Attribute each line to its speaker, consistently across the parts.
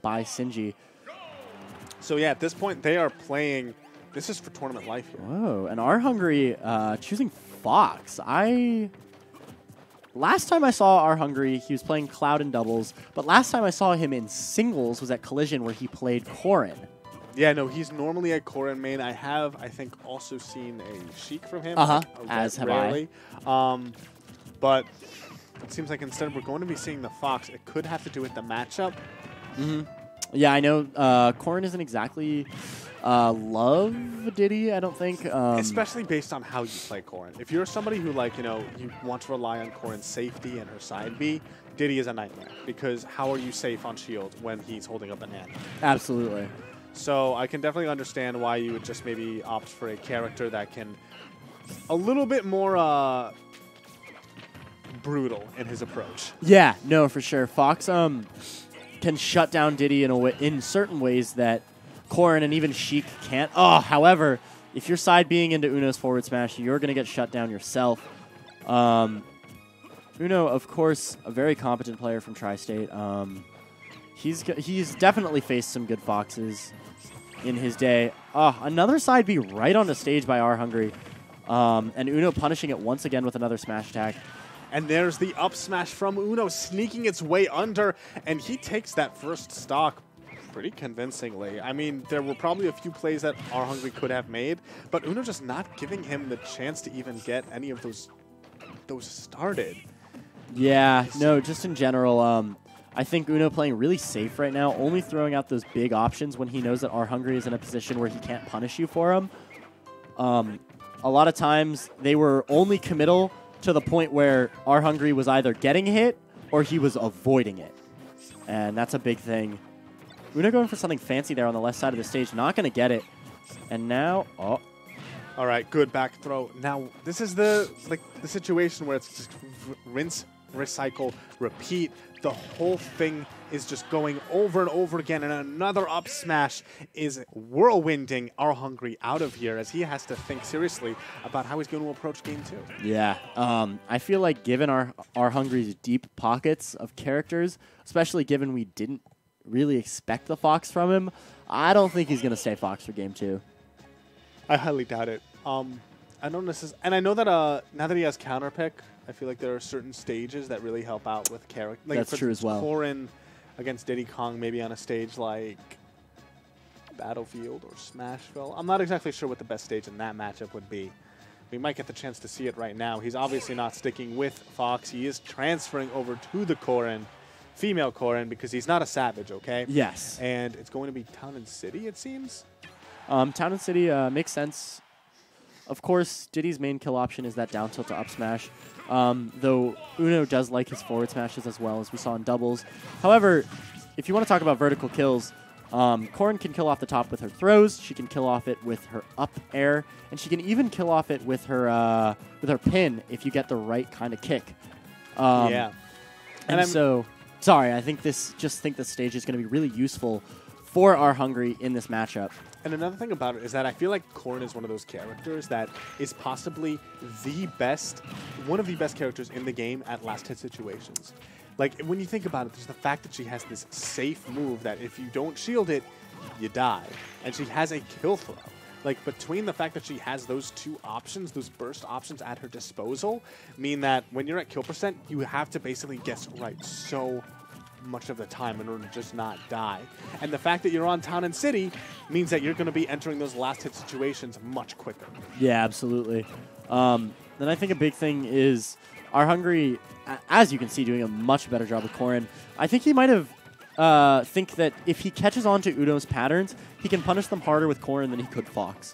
Speaker 1: by Sinji.
Speaker 2: So yeah, at this point they are playing. This is for tournament life here.
Speaker 1: Whoa, and Arhungry choosing Fox. Last time I saw Arhungry, he was playing Cloud in doubles, but last time I saw him in singles was at Collision where he played Corrin.
Speaker 2: Yeah, no, he's normally a Corrin main. I think, also seen a Sheik from him.
Speaker 1: As have
Speaker 2: rarely. But it seems like instead we're going to be seeing the Fox. It could have to do with the matchup.
Speaker 1: Yeah, I know Corrin isn't exactly love Diddy, I don't think.
Speaker 2: Especially based on how you play Corrin. If you're somebody who, like, you want to rely on Corrin's safety and her side B, Diddy is a nightmare. Because how are you safe on shield when he's holding up a banana?
Speaker 1: Absolutely.
Speaker 2: So I can definitely understand why you would just maybe opt for a character that can a little bit more brutal in his approach.
Speaker 1: Yeah, no, for sure. Fox can shut down Diddy in certain ways that Corrin and even Sheik can't. However, if you're side being into Uno's forward smash, you're going to get shut down yourself. Uno, of course, a very competent player from Tri-State. He's definitely faced some good Foxes in his day. Another side B right on the stage by Arhungry. And Uno punishing it once again with another smash attack.
Speaker 2: And there's the up smash from Uno sneaking its way under, and he takes that first stock pretty convincingly. I mean, there were probably a few plays that Arhungry could have made, but Uno just not giving him the chance to even get any of those started.
Speaker 1: Yeah, no, just in general, I think Uno playing really safe right now, only throwing out those big options when he knows that Arhungry is in a position where he can't punish you for him. A lot of times, they were only committal to the point where Arhungry was either getting hit or he was avoiding it. And that's a big thing. Uno going for something fancy there on the left side of the stage, not going to get it. And now, All
Speaker 2: right, good back throw. Now, this is the situation where it's just rinse, recycle, repeat. The whole thing is just going over and over again, and another up smash is whirlwinding Arhungry out of here as he has to think seriously about how he's going to approach game 2.
Speaker 1: Yeah, I feel like given Arhungry's deep pockets of characters, especially given we didn't really expect the Fox from him, I don't think he's going to stay Fox for game 2.
Speaker 2: I highly doubt it. I don't necessarily, and I know that now that he has counter pick, I feel like there are certain stages that really help out with character. Like,
Speaker 1: that's true as well.
Speaker 2: Corrin against Diddy Kong, maybe on a stage like Battlefield or Smashville. I'm not exactly sure what the best stage in that matchup would be. We might get the chance to see it right now. He's obviously not sticking with Fox. He is transferring over to the Corrin, female Corrin, because he's not a savage, okay?
Speaker 1: Yes.
Speaker 2: And it's going to be Town and City, it seems?
Speaker 1: Town and City makes sense. Of course, Diddy's main kill option is that down tilt to up smash, though Uno does like his forward smashes as well, as we saw in doubles. However, if you want to talk about vertical kills, Corrin can kill off the top with her throws, she can kill off it with her up air, and she can even kill off it with her pin if you get the right kind of kick.
Speaker 2: Yeah.
Speaker 1: And so, sorry, I think this stage is going to be really useful for Arhungry in this matchup.
Speaker 2: And another thing about it is that I feel like Corrin is one of those characters that is possibly one of the best characters in the game at last hit situations. Like, when you think about it, there's the fact that she has this safe move that if you don't shield it, you die. And she has a kill throw. Like, between the fact that she has those two options, those burst options at her disposal, mean that when you're at kill percent, you have to basically guess right so much of the time in order to just not die. And the fact that you're on Town and City means that you're going to be entering those last hit situations much quicker.
Speaker 1: Yeah, absolutely. Then I think a big thing is Arhungry, as you can see, doing a much better job with Corrin. I think he might have think that if he catches on to Uno's patterns, he can punish them harder with Corrin than he could Fox.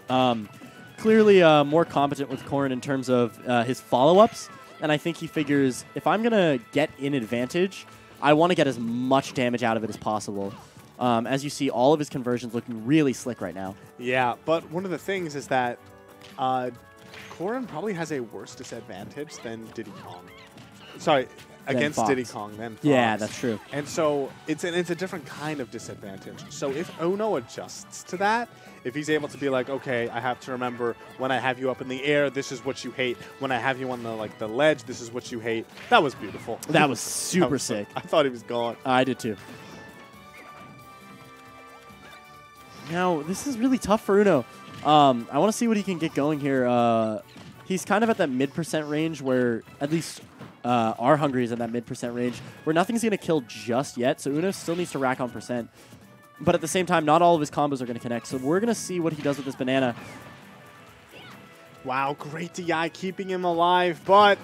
Speaker 1: Clearly more competent with Corrin in terms of his follow-ups. And I think he figures, if I'm going to get in advantage, I want to get as much damage out of it as possible. As you see, all of his conversions looking really slick right now.
Speaker 2: Yeah, but one of the things is that Corrin probably has a worse disadvantage than Diddy Kong. Sorry, against Diddy Kong than Fox.
Speaker 1: Yeah, that's true.
Speaker 2: And so it's a different kind of disadvantage. So if Uno adjusts to that, if he's able to be like, okay, I have to remember when I have you up in the air, this is what you hate. When I have you on the ledge, this is what you hate. That was beautiful.
Speaker 1: That was super sick.
Speaker 2: I thought he was gone.
Speaker 1: I did too. Now, this is really tough for Uno. I want to see what he can get going here. He's kind of at that mid% range where, at least Arhungry is in that mid% range, where nothing's going to kill just yet, so Uno still needs to rack on %. But at the same time, not all of his combos are going to connect, so we're going to see what he does with this banana.
Speaker 2: Wow, great DI keeping him alive, but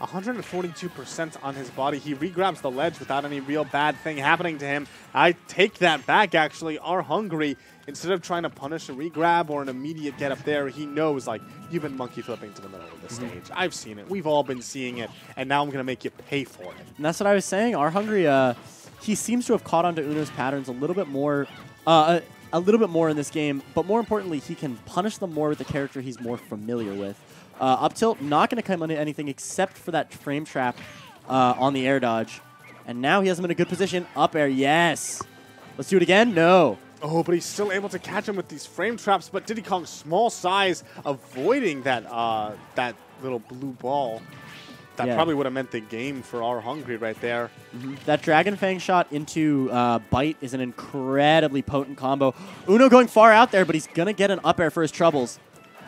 Speaker 2: 142% on his body. He regrabs the ledge without any real bad thing happening to him. I take that back, actually. Arhungry, instead of trying to punish a regrab or an immediate get up there, he knows, like, you've been monkey flipping to the middle of the stage. I've seen it. We've all been seeing it, and now I'm going to make you pay for it.
Speaker 1: And that's what I was saying. Arhungry, he seems to have caught on to Uno's patterns a little bit more in this game, but more importantly, he can punish them more with the character he's more familiar with. Up tilt, not going to come into anything except for that frame trap on the air dodge. And now he has him in a good position. Up air, yes. Let's do it again. No.
Speaker 2: Oh, but he's still able to catch him with these frame traps, but Diddy Kong's small size avoiding that that little blue ball. That probably would have meant the game for Arhungry right there.
Speaker 1: That Dragon Fang shot into Bite is an incredibly potent combo. Uno going far out there, but he's going to get an up air for his troubles.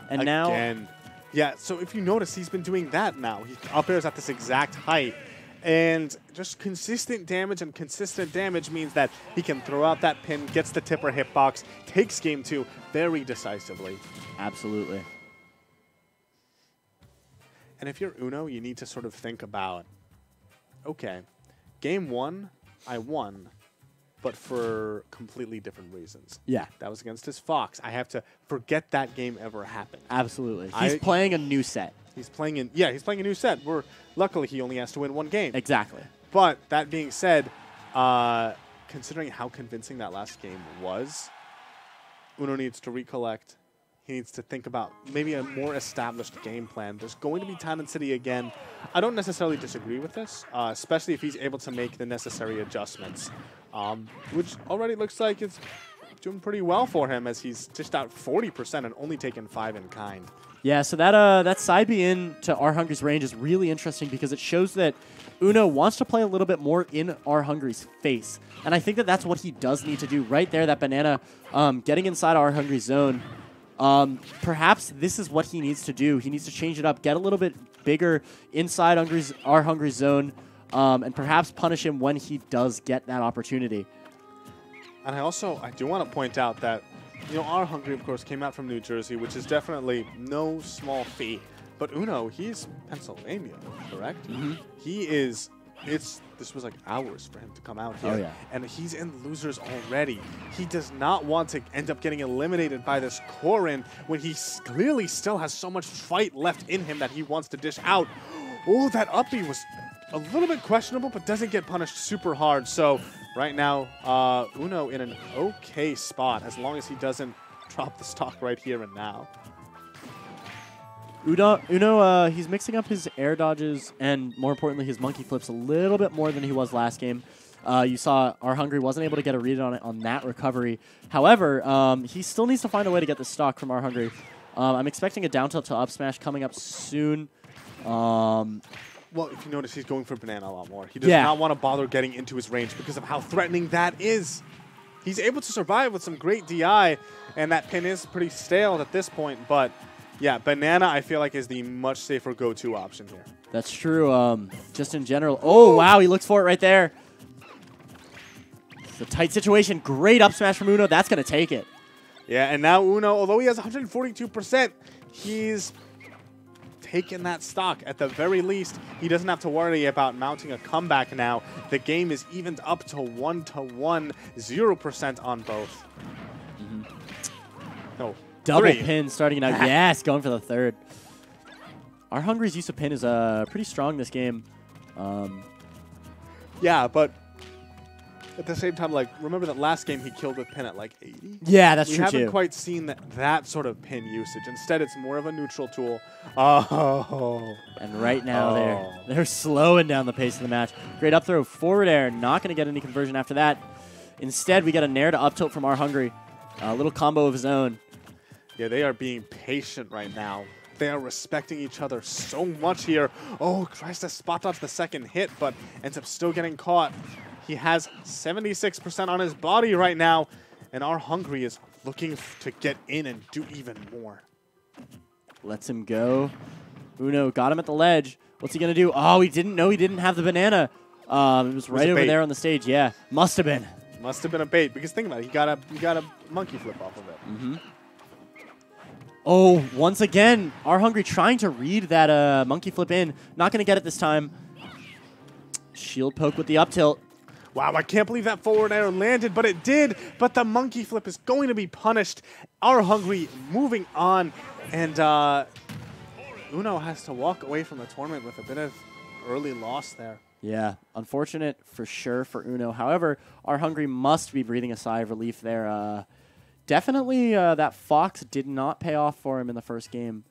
Speaker 1: And
Speaker 2: Again. Yeah, so if you notice, he's been doing that now. He up airs at this exact height. And just consistent damage and consistent damage means that he can throw out that pin, gets the tipper hitbox, takes game 2 very decisively.
Speaker 1: Absolutely.
Speaker 2: And if you're Uno, you need to sort of think about, okay, game 1, I won, but for completely different reasons.
Speaker 1: Yeah.
Speaker 2: That was against his Fox. I have to forget that game ever happened.
Speaker 1: Absolutely. He's playing a new set.
Speaker 2: He's playing he's playing a new set where luckily he only has to win one game.
Speaker 1: Exactly.
Speaker 2: But that being said, considering how convincing that last game was, Uno needs to recollect. He needs to think about maybe a more established game plan. There's going to be Talent City again. I don't necessarily disagree with this, especially if he's able to make the necessary adjustments, which already looks like it's doing pretty well for him as he's dished out 40% and only taken 5 in kind.
Speaker 1: Yeah, so that side B in to Arhungry's range is really interesting because it shows that Uno wants to play a little bit more in Arhungry's face. And I think that that's what he does need to do right there, that banana getting inside Arhungry's zone. Perhaps this is what he needs to do. He needs to change it up, get a little bit bigger inside Arhungry's zone, and perhaps punish him when he does get that opportunity.
Speaker 2: And I do want to point out that, you know, Arhungry, of course, came out from New Jersey, which is definitely no small feat. But Uno, he's Pennsylvania, correct? He is... This was like hours for him to come out here.
Speaker 1: Oh, yeah.
Speaker 2: And he's in losers already. He does not want to end up getting eliminated by this Corrin when he clearly still has so much fight left in him that he wants to dish out. Oh, that uppy was a little bit questionable, but doesn't get punished super hard. So right now, Uno in an okay spot as long as he doesn't drop the stock right here and now.
Speaker 1: Uno, he's mixing up his air dodges and, more importantly, his monkey flips a little bit more than he was last game. You saw Arhungry wasn't able to get a read on it on that recovery. However, he still needs to find a way to get the stock from Arhungry. I'm expecting a down tilt to up smash coming up soon.
Speaker 2: Well, if you notice, he's going for banana a lot more. He does not want to bother getting into his range because of how threatening that is. He's able to survive with some great DI, and that pin is pretty stale at this point, but... yeah, banana, I feel like, is the much safer go-to option here.
Speaker 1: That's true. Just in general. Oh, wow, he looks for it right there. It's a tight situation. Great up smash from Uno. That's going to take it.
Speaker 2: Yeah, and now Uno, although he has 142%, he's taken that stock. At the very least, he doesn't have to worry about mounting a comeback now. The game is evened up to 1-1, 0% on both. No.
Speaker 1: Double pin starting it out. Yes, going for the third. Arhungry's use of pin is pretty strong this game.
Speaker 2: Yeah, but at the same time, like, remember that last game he killed with pin at like 80?
Speaker 1: Yeah, that's true too.
Speaker 2: We haven't quite seen that sort of pin usage. Instead, it's more of a neutral tool. Oh.
Speaker 1: And right now they're slowing down the pace of the match. Great up throw, forward air. Not going to get any conversion after that. Instead, we get a nair to up tilt from Arhungry. A little combo of his own.
Speaker 2: Yeah, they are being patient right now. They are respecting each other so much here. Oh, tries to spot dodge the second hit, but ends up still getting caught. He has 76% on his body right now, and Arhungry is looking to get in and do even more.
Speaker 1: Lets him go. Uno got him at the ledge. What's he going to do? Oh, he didn't know he didn't have the banana. It was right over there on the stage. Yeah, must have been.
Speaker 2: Must have been a bait, because think about it. You got a monkey flip off of it.
Speaker 1: Mm-hmm. Oh, once again, Arhungry trying to read that monkey flip in. Not going to get it this time. Shield poke with the up tilt.
Speaker 2: Wow, I can't believe that forward air landed, but it did. But the monkey flip is going to be punished. Arhungry moving on, and Uno has to walk away from the tournament with a bit of early loss there.
Speaker 1: Yeah, unfortunate for sure for Uno. However, Arhungry must be breathing a sigh of relief there. Definitely that Fox did not pay off for him in the first game,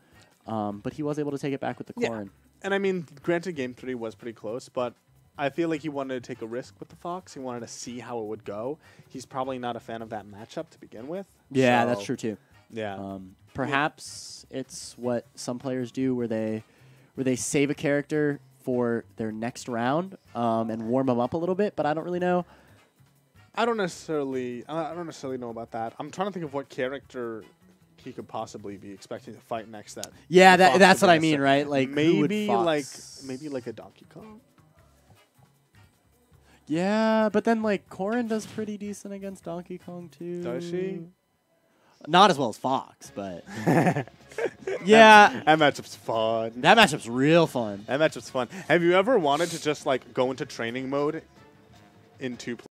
Speaker 1: but he was able to take it back with the Corrin.
Speaker 2: Yeah. And I mean, granted, Game 3 was pretty close, but I feel like he wanted to take a risk with the Fox. He wanted to see how it would go. He's probably not a fan of that matchup to begin with.
Speaker 1: Yeah,
Speaker 2: so,
Speaker 1: that's true too.
Speaker 2: Yeah.
Speaker 1: Perhaps it's what some players do where they save a character for their next round and warm them up a little bit, but I don't really know.
Speaker 2: I don't necessarily know about that. I'm trying to think of what character he could possibly be expecting to fight next.
Speaker 1: That's what I mean, right? Like
Speaker 2: maybe like a Donkey Kong.
Speaker 1: Yeah, but then like Corrin does pretty decent against Donkey Kong too.
Speaker 2: Does she?
Speaker 1: Not as well as Fox, but yeah,
Speaker 2: that matchup's fun.
Speaker 1: That matchup's real fun.
Speaker 2: That matchup's fun. Have you ever wanted to just like go into training mode in 2